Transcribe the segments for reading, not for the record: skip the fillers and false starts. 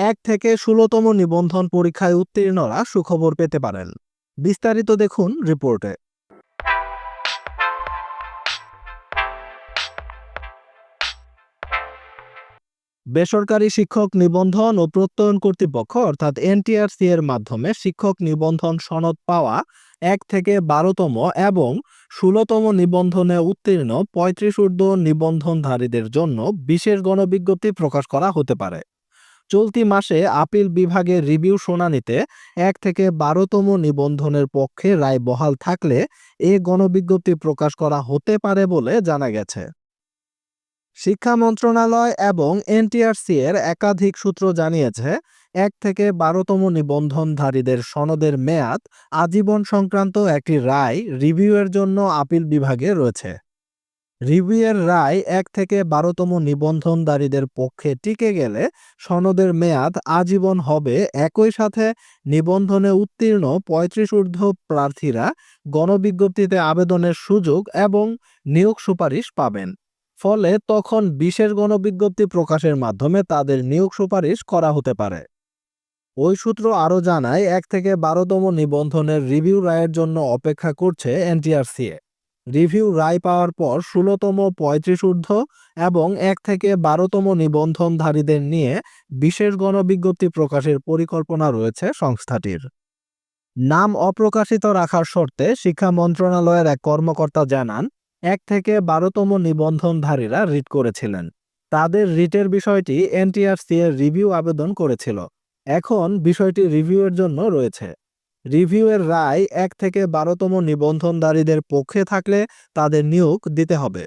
1 থেকে 16তম নিবন্ধন পরীক্ষায় উত্তীর্ণরা সুখবর পেতে পারেন। বিস্তারিত দেখুন রিপোর্টে। বেসরকারি শিক্ষক নিবন্ধন ও প্রত্যয়ন কর্তৃপক্ষ অর্থাৎ এনটিআরসি এর মাধ্যমে শিক্ষক নিবন্ধন সনদ পাওয়া 1 থেকে 12তম এবং 16তম নিবন্ধনে উত্তীর্ণ 35 ঊর্ধ্ব নিবন্ধনধারীদের জন্য বিশেষ গণবিজ্ঞপ্তি প্রকাশ করা হতে পারে। চলতি মাসে আপিল বিভাগের রিভিউ শুনানিতে 1 থেকে 12তম নিবন্ধনের পক্ষে রায় বহাল থাকলে এ গণবিজ্ঞপ্তি প্রকাশ করা হতে পারে বলে জানা গেছে। শিক্ষা মন্ত্রণালয় এবং এনটিআরসি এর একাধিক সূত্র জানিয়েছে 1 থেকে 12তম নিবন্ধনধারীদের সনদের মেয়াদ আজীবন সংক্রান্ত একটি রায় রিভিউয়ের জন্য আপিল বিভাগে রয়েছে। রিভিউয়ের রায় 1 থেকে 12তম নিবন্ধনধারীদের পক্ষে টিকে গেলে সনদের মেয়াদ আজীবন হবে। একই সাথে নিবন্ধনে উত্তীর্ণ 35 ঊর্ধ্ব প্রার্থীরা গণবিজ্ঞপ্তিতে আবেদনের সুযোগ এবং নিয়োগ সুপারিশ পাবেন। ফলে তখন বিশেষ গণবিজ্ঞপ্তি প্রকাশের মাধ্যমে তাদের নিয়োগ সুপারিশ করা হতে পারে। ওই সূত্র আরও জানায় 1 থেকে 12তম নিবন্ধনের রিভিউ রায়ের জন্য অপেক্ষা করছে এনটিআরসি। রিভিউ রায় পাওয়ার পর 16তম 35 ঊর্ধ্ব এবং 1 থেকে 12তম নিবন্ধনধারীদের নিয়ে বিশেষ গণবিজ্ঞপ্তি প্রকাশের পরিকল্পনা রয়েছে সংস্থাটির। নাম অপ্রকাশিত রাখার শর্তে শিক্ষা মন্ত্রণালয়ের এক কর্মকর্তা জানান, 1 থেকে 12তম নিবন্ধনধারীরা রিট করেছিলেন। তাদের রিটের বিষয়টি এনটিআরসি এর রিভিউ আবেদন করেছিল। এখন বিষয়টি রিভিউয়ের জন্য রয়েছে। রিভিউয়ের রায় 1 থেকে 12তম নিবন্ধনধারীদের পক্ষে থাকলে তাদের নিয়োগ দিতে হবে,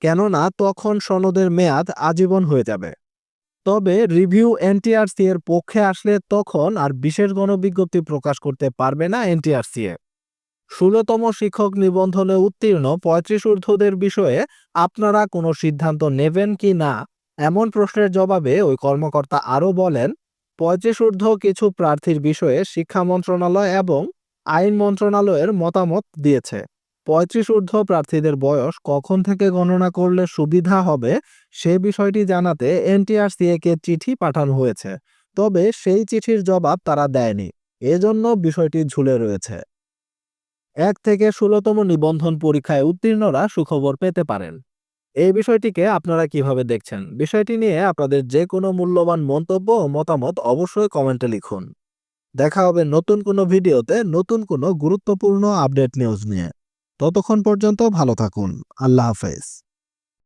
কেননা তখন সনদের মেয়াদ আজীবন হয়ে যাবে। তবে রিভিউ এনটিআরসি এর পক্ষে আসলে তখন আর বিশেষ গণবিজ্ঞপ্তি প্রকাশ করতে পারবে না এনটিআরসি। 16তম শিক্ষক নিবন্ধনে উত্তীর্ণ 35 ঊর্ধ্বদের বিষয়ে আপনারা কোনো সিদ্ধান্ত নেবেন কি না, এমন প্রশ্নের জবাবে ওই কর্মকর্তা আরও বলেন, 35 ঊর্ধ্ব কিছু প্রার্থীর বিষয়ে শিক্ষা মন্ত্রণালয় এবং আইন মন্ত্রণালয়ের মতামত দিয়েছে। 35 ঊর্ধ্ব প্রার্থীদের বয়স কখন থেকে গণনা করলে সুবিধা হবে সে বিষয়টি জানাতে এনটিআরসি-কে চিঠি পাঠানো হয়েছে। তবে সেই চিঠির জবাব তারা দেয়নি, এজন্য বিষয়টি ঝুলে রয়েছে। 1 থেকে 16তম নিবন্ধন পরীক্ষায় উত্তীর্ণরা সুখবর পেতে পারেন। এই বিষয়টিকে আপনারা কিভাবে দেখছেন? বিষয়টি নিয়ে আপনাদের যে কোনো মূল্যবান মন্তব্য ও মতামত অবশ্যই কমেন্টে লিখুন। দেখা হবে নতুন কোনো ভিডিওতে নতুন কোনো গুরুত্বপূর্ণ আপডেট নিউজ নিয়ে। ততক্ষণ পর্যন্ত ভালো থাকুন। আল্লাহ হাফেজ।